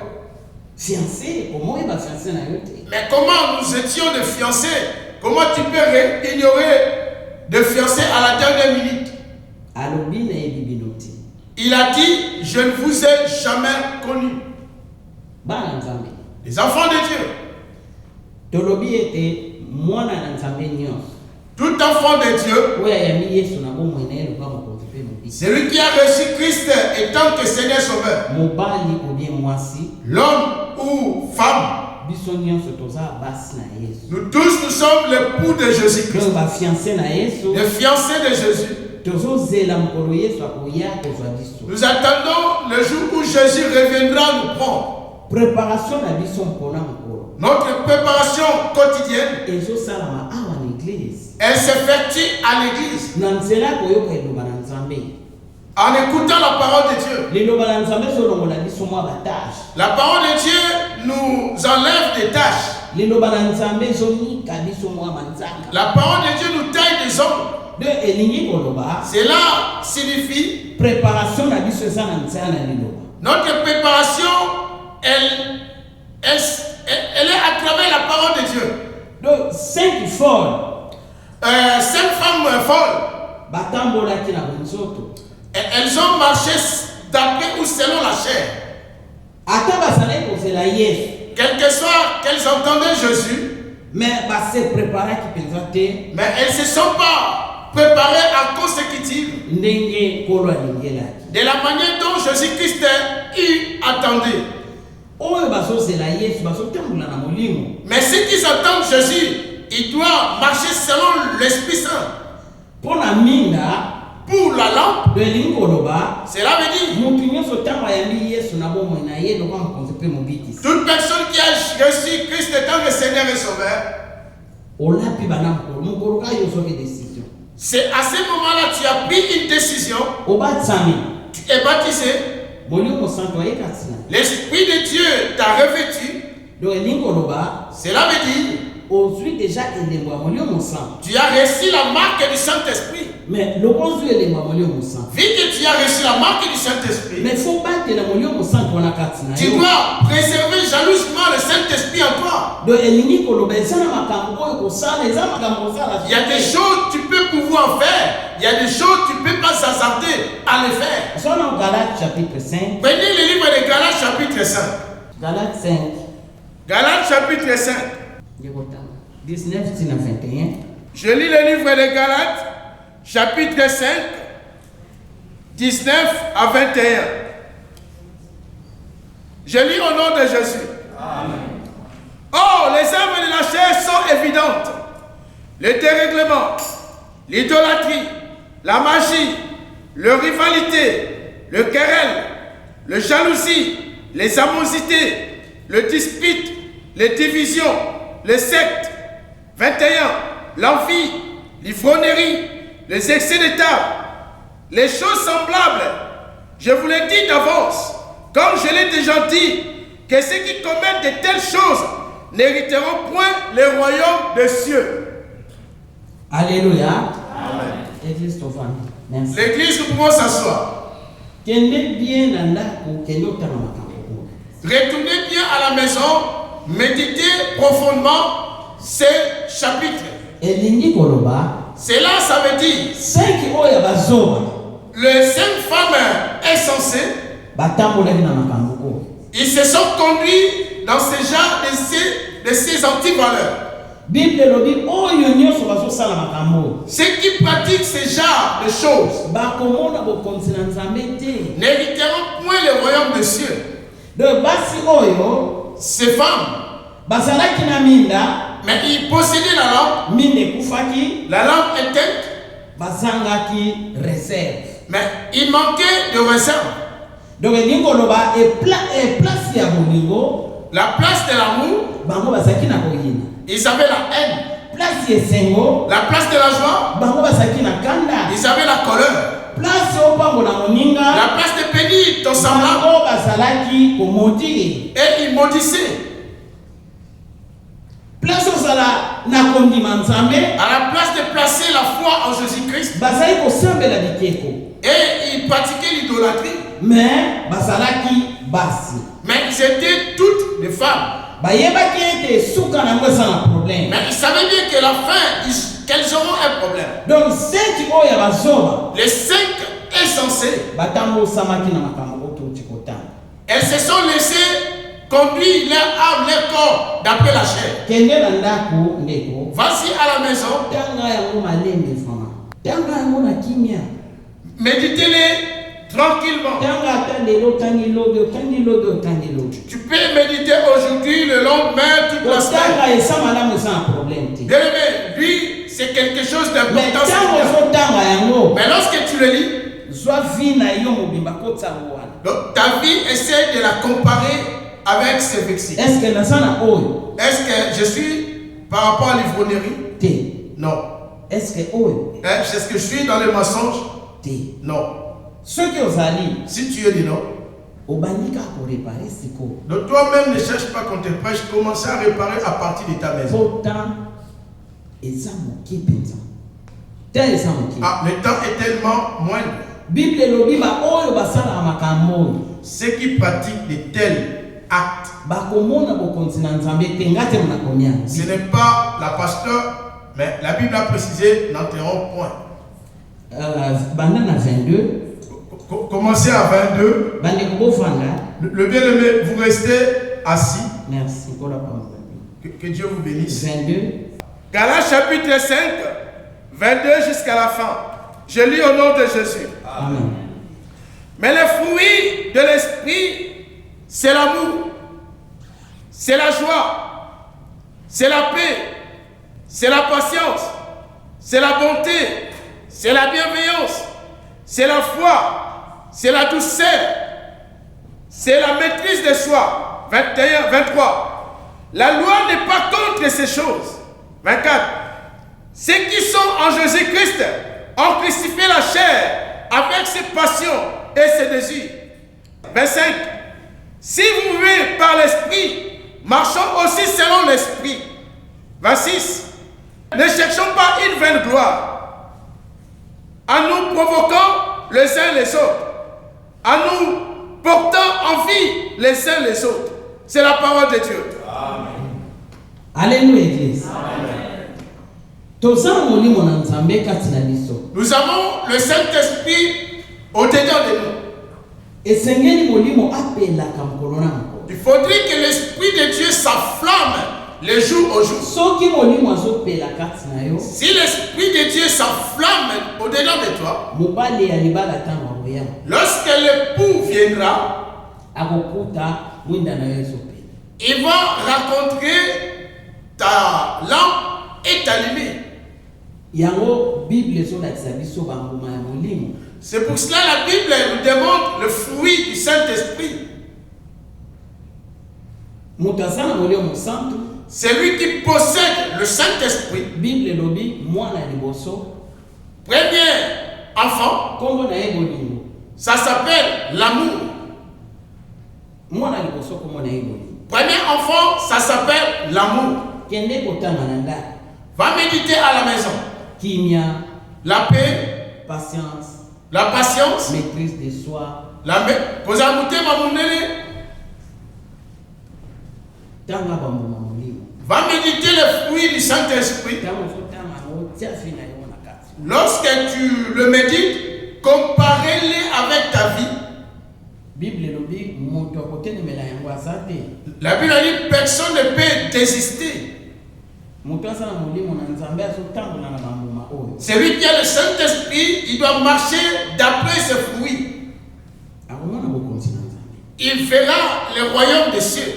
Fiancé, comment est fiancé na yote? Mais comment nous étions des fiancés? Comment tu peux ignorer de fiancés à la dernière minute? Alobi na yebi binoti. Il a dit, je ne vous ai jamais connu. Bana nzambe. Les enfants de Dieu, Tolobi ete mwana na nzambe nyonso. tout enfant de Dieu, Oya yami Yesu na bomoi na ye loba mokonzi pe mobi. celui qui a reçu Christ étant que Seigneur Sauveur, Mobali ou bien mwasi. l'homme ou femme, biso nyonso toza basi na Yesu. Nous tous, nous sommes l'époux de Jésus-Christ. Donc bafiancé na Yesu. Les fiancés de Jésus. Tozozela mokolo Yesu akoya kozwa biso. Nous attendons le jour où Jésus reviendra nous prendre. Préparation na biso mpona mokolo. Notre préparation quotidienne, ezosalama awa na église. elle s'effectue à l'église. Na nzela koyoka eloba na Nzambe. En écoutant la parole de Dieu. Liloba na Nzambe ezolongola biso mwa batage. La parole de Dieu nous enlève des tâches. Liloba na Nzambe ezomika biso mwa manzaka. La parole de Dieu nous taille des hommes. De elingi koloba. Cela signifie préparation na biso eza na nzela na liloba. Notre préparation, elle est à travers la parole de Dieu. Donc 5 folles. 5 femmes folles. Batambolaki na bonzoto. Elles ont marché d'après ou selon la chair. Ata basale kozela Yesu. Quel que soit qu'elles entendaient Jésus, mais se préparaki penza te. Mais elles ne se sont pas préparées à consécutive. Ndenge kolo alingelaki. De la manière dont Jésus-Christ y attendait. Oyo bazozela Yesu bazotambola na molimo. Mais ceux qui attendent Jésus, ils doivent marcher selon l'Esprit Saint. Pour la minda. Pour la lampe, cela veut dire toute personne qui a reçu Christ étant le Seigneur et Sauveur, c'est à ce moment-là tu as pris une décision, tu es baptisé, l'Esprit de Dieu t'a revêtu, cela veut dire déjà tu as reçu la marque du Saint-Esprit. Mais vu que tu as reçu la marque du Saint-Esprit, mais faut pas que tu dois préserver jalousement le Saint-Esprit en toi. Il y a des choses que tu peux pouvoir faire, il y a des choses que tu ne peux pas s'hasarder à les faire. Galates chapitre 5. Prenez le livre de Galates chapitre 5. Galates 5. Galates chapitre 5. 19 à 21. Je lis le livre de Galates chapitre 5, 19 à 21. Je lis au nom de Jésus. Amen. Oh, les œuvres de la chair sont évidentes. Le dérèglement, l'idolâtrie, la magie, la rivalité, le querelle, le jalousie, les animosités, le dispute, les divisions, les sectes. 21. L'envie, l'ivrognerie, les excès de table, les choses semblables. Je vous l'ai dit d'avance, comme je l'ai déjà dit, que ceux qui commettent de telles choses n'hériteront point le royaume des cieux. Alléluia. Amen. Église Tovan. Merci. L'église, nous pouvons s'asseoir. Retournez bien à la maison, méditez profondément ce chapitre. Cela, ça veut dire les 5 femmes insensées, ils se sont conduits dans ce genre de ces antivaleurs. Ceux qui pratiquent ce genre de choses n'hériteront point le royaume des cieux. Ces femmes, mais ils possédaient la lampe. La lampe éteinte. Mais il manquait de réserve. La place de l'amour. Ils avaient la haine. La place de la joie. Ils avaient la colère. La place de bénir ton semblable. Et ils maudissaient. À la place de placer la foi en Jésus-Christ, et ils pratiquaient l'idolâtrie. Mais ils étaient toutes des femmes. Mais ils savaient bien que la fin, qu'elles auront un problème. Donc, les 5 insensés, elles se sont laissées conduire leur âme, leur corps d'après la chair. Vas-y à la maison. Méditez-les tranquillement. Tu peux méditer aujourd'hui, le lendemain, toute la semaine. Bien-aimé, lui, c'est quelque chose d'important. Mais lorsque tu le lis, donc, ta vie essaie de la comparer avec ces versets. Est-ce que je suis par rapport à l'ivrognerie? Non. Est-ce que je suis dans les mensonges? Non. Si tu es dit non, donc toi-même ne cherche pas qu'on te prêche, commence à réparer à partir de ta maison. Ah, le temps est tellement moindre. Ceux qui pratiquent de tels actes, ce n'est pas la pasteur, mais la Bible a précisé, n'enterrons point. Commencez à 22. Le bien-aimé, vous restez assis. Merci. Que Dieu vous bénisse. 22. Galates chapitre 5, 22 jusqu'à la fin. Je lis au nom de Jésus. Amen. Mais les fruits de l'esprit, c'est l'amour, c'est la joie, c'est la paix, c'est la patience, c'est la bonté, c'est la bienveillance, c'est la foi, c'est la douceur, c'est la maîtrise de soi. 21, 23. La loi n'est pas contre ces choses. 24. Ceux qui sont en Jésus-Christ ont crucifié la chair avec ses passions et ses désirs. 25. Si vous vivez par l'esprit, marchons aussi selon l'esprit. 26. Ne cherchons pas une vaine gloire, en nous provoquant les uns les autres, en nous portant envie les uns les autres. C'est la parole de Dieu. Amen. Alléluia, Église. Nous avons le Saint-Esprit au-dedans de nous. Il faudrait que l'Esprit de Dieu s'enflamme les jours au jour. Si l'Esprit de Dieu s'enflamme au-dedans de toi, lorsque l'époux viendra, il va rencontrer ta lampe et t'allumer. C'est pour cela la Bible nous demande le fruit du Saint-Esprit. Celui qui possède le Saint-Esprit, premier enfant, ça s'appelle l'amour. Premier enfant, ça s'appelle l'amour. Va méditer à la maison. La paix, la patience, maîtrise de soi. Va méditer les fruits du Saint-Esprit. Lorsque tu le médites, comparez-les avec ta vie. La Bible dit personne ne peut désister. Celui qui a le Saint-Esprit, il doit marcher d'après ses fruits. Il verra le royaume des cieux.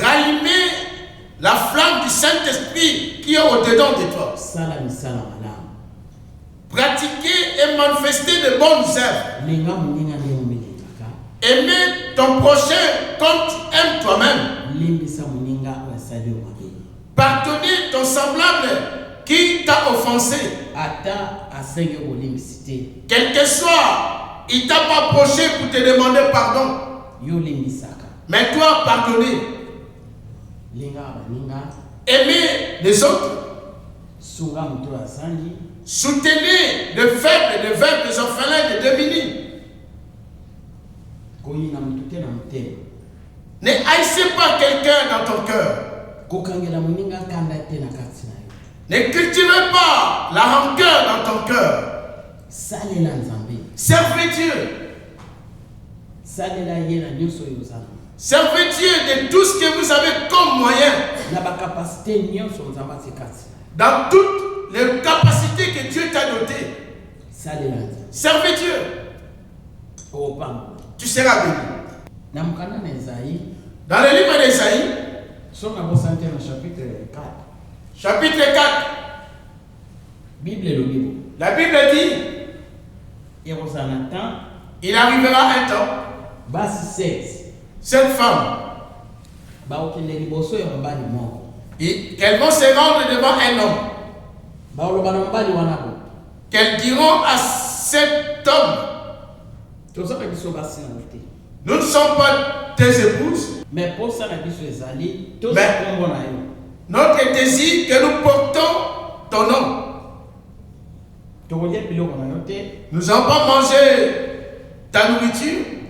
Rallumer la flamme du Saint-Esprit qui est au-dedans de toi. Pratiquer et manifester de bonnes œuvres. Aimer ton prochain comme tu aimes toi-même. Pardonner ton semblable qui t'a offensé. Quel que soit, il t'a pas approché pour te demander pardon. Mais toi, pardonner. Aimer les autres. Soutenir les faibles, les veuves, les orphelins, les démunis. Ne haïssez pas quelqu'un dans ton cœur. Ne cultivez pas la rancœur dans ton cœur. Servez Dieu. Servez Dieu de tout ce que vous avez comme moyen. Dans toutes les capacités que Dieu t'a dotées. Salelandi. Servez Dieu. Opango. Tu seras béni. Namkana na Esaïe. Dans le livre d'Ésaïe, Somme à Bossanté dans chapitre 4. chapitre 4, Bible et le Bible. la Bible dit, Et au Zanatan, il arrivera un temps, basi 16. cette femme, Baokele liboso ya mbali moko. qu'elles vont se rendre devant un homme, Baoloba na mbali wanako. qu'elles diront à cet homme, Tozaka biso basi na te. nous ne sommes pas tes épouses, Mais pour ça na biso ezali, Mais- toza kombo na yo. notre désir que nous portons ton nom. Tokolia biloko na yo te, Nous n'allons pas manger ta nourriture,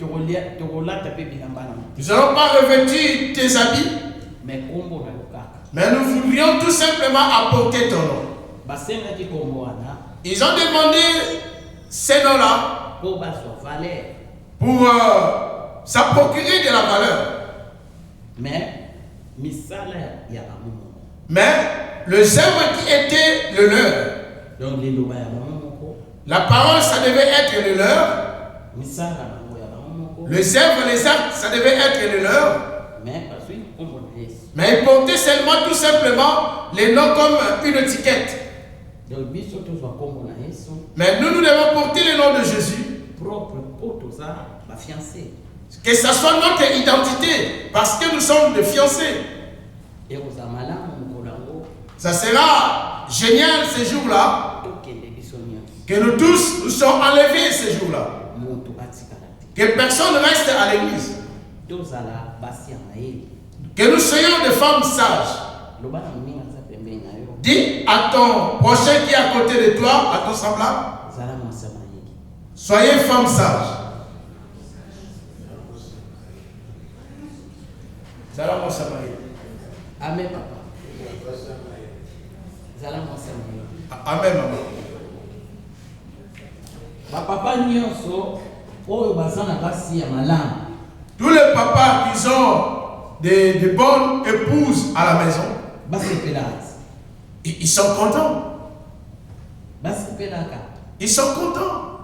tokolata pe bilamba na yo. nous n'allons pas revêtir tes habits, Mais kombo na yo kaka. mais nous voudrions tout simplement apporter ton nom. Basengaki kombo wana Ils ont demandé ces noms-là po bazwa valeur. pour ça procurer de la valeur. Mais misala ya bamumo. Mais le zèbre qui était le leur, Donc liloba ya bamumoko, la parole ça devait être le leur, misala bango ya bamumoko. le zèbre, les actes ça devait être le leur, Mais bazwi kombo na Yesu. mais ils portaient seulement tout simplement les noms comme une étiquette. Donc biso tozwa kombo na Yesu Mais nous devons porter le nom de Jésus, propre po toza ba fiancé. que ça soit notre identité, parce que nous sommes des fiancés. Et aux amalamu mukolango Ça sera génial ce jour-là, tokende biso nyonso. que nous tous nous sommes enlevés ce jour-là, Moto atikala te. que personne ne reste à l'église, Tozala basi ya mayele. que nous soyons des femmes sages. Loba na moninga za pembeni na yo. Dis à ton prochain qui est à côté de toi, à ton semblable, Zala mwasa mayele. soyez femmes sages. Zala mwasa mayele. Amen papa. Zala mwasa mayele. Amen, maman. Bapapa nyonso oyo baza na basi ya malamu. Tous les papas qui ont des bonnes épouses à la maison, Basepelaka. ils sont contents. Basepelaka. Ils sont contents.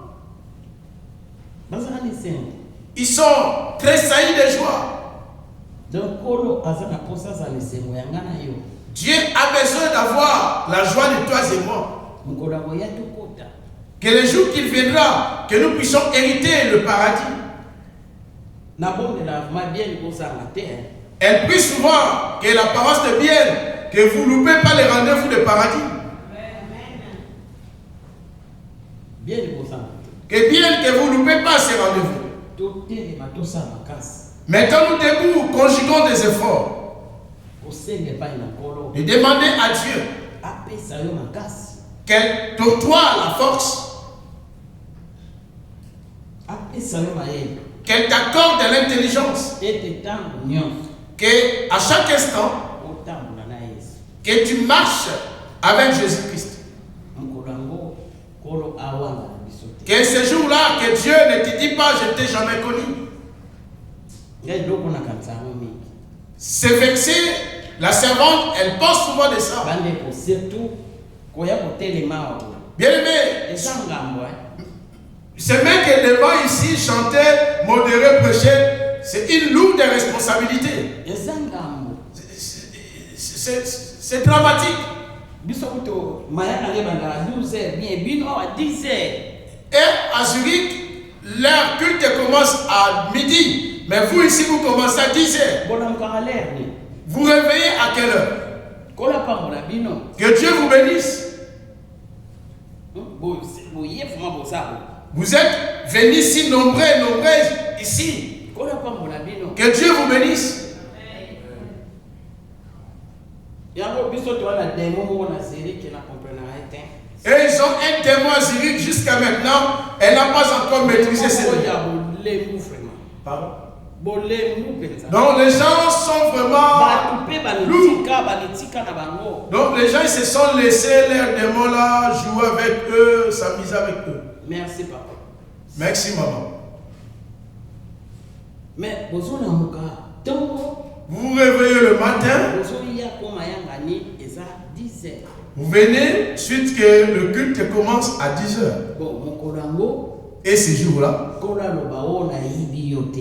Bazala lisengo. Ils sont tressaillis de joie. Donc kolo aza na posa za lisengo yanga na yo. Dieu a besoin d'avoir la joie de toi et moi. Mukolango ya tukota. Que le jour qu'il viendra, que nous puissions hériter le paradis. Na bonde la bien kozanga te. Elle prie souvent que la paroisse de bien, que vous ne loupez pas les rendez-vous de paradis. Bien kozanga te. Que bien que vous ne loupez pas ces rendez-vous. Totelema tosala makasi. Mettons-nous debout, conjuguons des efforts. Osenge epai na kolo. Et demandez à Dieu Apesa yo makasi. qu'elle t'octroie la force, Apesa yo mayele. qu'elle t'accorde de l'intelligence, Ete ntango nyonso que à chaque instant, otambola na Yesu. que tu marches avec Jésus-Christ. Mokolo yango kolo awanga na biso te. Que ce jour-là, que Dieu ne te dit pas, je t'ai jamais connu. Ngai eloko nakanisa yango mingi. C'est vexé, la servante, elle pense souvent de ça. Bandeko surtout koya kotelema awa. Bien-aimé, Eza ngambo ce mec qui est devant ici, chanter, modérer, prêcher, c'est une lourde responsabilité. Eza ngambo. C'est dramatique. Biso kuto maya narebanga à 12h bien bino à 10h. Et à Zurich, leur culte commence à midi. Mais vous ici, vous commencez à 10 heures. Bona mukanga l'air ni. Vous réveillez à quelle heure? Kola pambola bino. Que Dieu vous bénisse. Bo yefuma bosabo. Vous êtes venus si nombreux et nombreuses ici. Kola pambola bino. Que Dieu vous bénisse. Yango biso to na demo mo na série qui na comprendre rien. Et ils ont un témoin à Zurich jusqu'à maintenant. Elle n'a pas encore maîtrisé ses mots. Pardon? Donc les gens sont vraiment lourds. Donc les gens ils se sont laissés leurs démons là, jouer avec eux, s'amuser avec eux. Merci papa. Merci maman. Mais besoin na muka tongo Vous vous réveillez le matin. Vous venez suite que le culte commence à 10h. Et ces jours-là,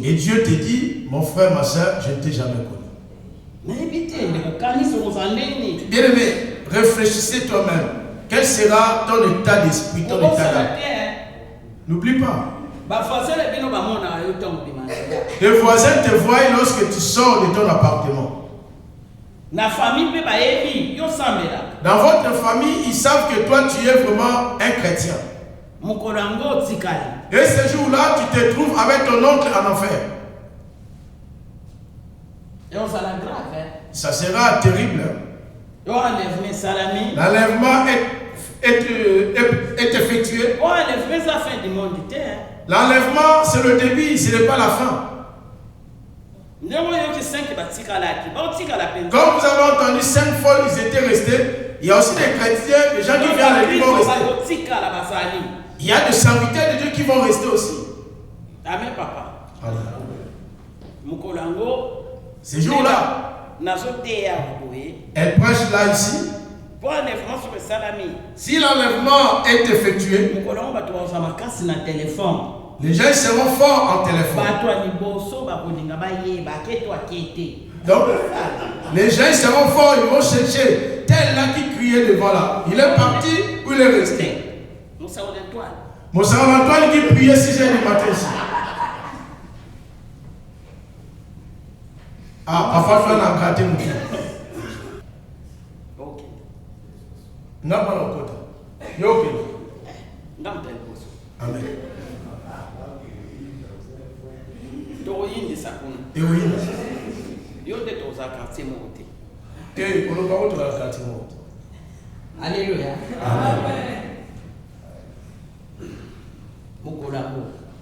et Dieu te dit, mon frère, ma soeur, je ne t'ai jamais connu. Bien aimé, réfléchissez toi-même. Quel sera ton état d'esprit, ton état d'âme? N'oublie pas. Les voisins te voient lorsque tu sors de ton appartement. Dans votre famille, ils savent que toi, tu es vraiment un chrétien. Et ce jour-là, tu te trouves avec ton oncle en enfer. Ça sera terrible. L'enlèvement est effectué. L'enlèvement, c'est le début, ce n'est pas la fin. Comme vous avez entendu 5 fois, ils étaient restés. Il y a aussi des chrétiens, des gens qui viennent à l'église vont rester. Il y a des serviteurs de Dieu qui vont rester aussi. Amen, papa. Ces jours-là, elle prêche là ici. Si l'enlèvement est effectué, les gens seront forts en téléphone. Donc, les gens seront forts, ils vont chercher tel là qui criait devant là. Il est parti ou il est resté? Monseigneur Antoine qui priait 6h du matin ici. Ah, parfois tu as gratté mon cœur. Ok. Non, pas le côté. Ok. Amen. Alléluia.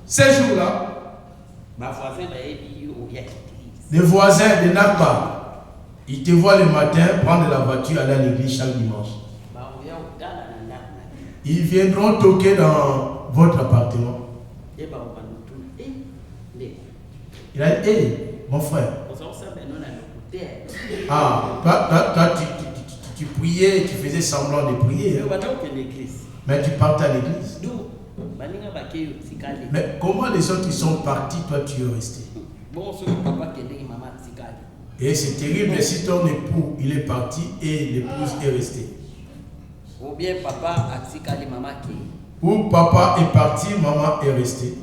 Ces jours-là, les voisins de Nakba, ils te voient le matin prendre la voiture, aller à l'église chaque dimanche. Ils viendront toquer dans votre appartement. Il a dit, hey, mon frère. Ah, toi tu priais, tu faisais semblant de prier. Hein? Mais tu partais à l'église. Mais comment les autres ils sont partis, toi tu es resté? Et c'est terrible si ton époux il est parti et l'épouse est restée. Ou bien papa a tsikali maman qui. Ou papa est parti, maman est restée.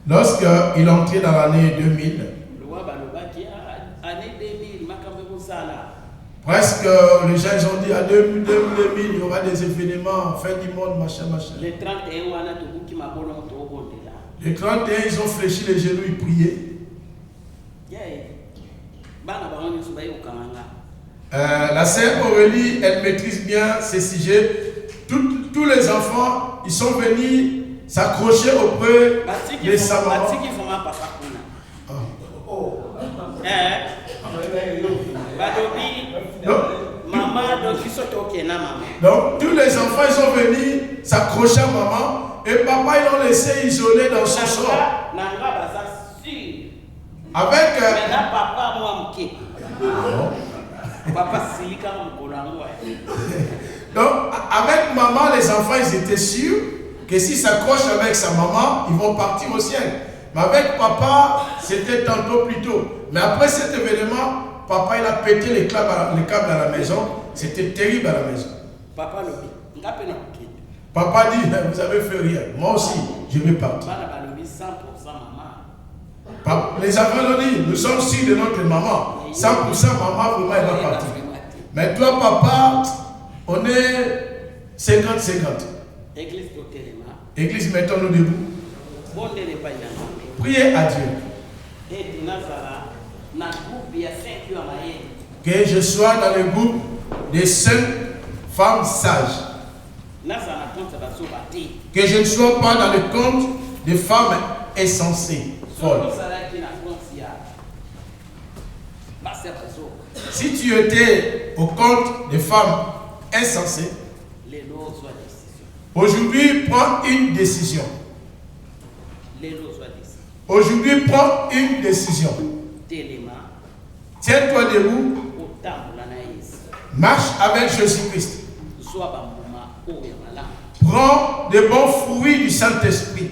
Lorsqu'il est entré dans l'année 2000, presque les gens ils ont dit à 2000, il y aura des événements, fin du monde, machin. Les 31, ils ont fléchi les genoux, ils priaient. La sœur Aurélie, elle maîtrise bien ces sujets. Tous les enfants, ils sont venus s'accrocher auprès des Samaritains. Donc, tous les enfants, ils sont venus s'accrocher à maman et papa, ils l'ont laissé isolé dans son sort. Avec. Donc, avec maman, les enfants, ils étaient sûrs que s'ils s'accrochent avec sa maman, ils vont partir au ciel. Mais avec papa, c'était tantôt plus tôt. Mais après cet événement, papa, il a pété les câbles à la maison. C'était terrible à la maison. Papa dit, vous avez fait rien. Moi aussi, je vais partir. Les enfants ont dit, nous sommes sûrs de notre maman. 100% maman, vraiment, elle va partir. Mais toi, papa, on est 50-50. Église, mettons-nous debout. Priez à Dieu. Que je sois dans le groupe des 5 femmes sages. Que je ne sois pas dans le compte des femmes insensées, folles. Si tu étais au compte des femmes insensées, Aujourd'hui, prends une décision. Aujourd'hui, prends une décision. Tiens-toi debout. Marche avec Jésus-Christ. Prends de bons fruits du Saint-Esprit.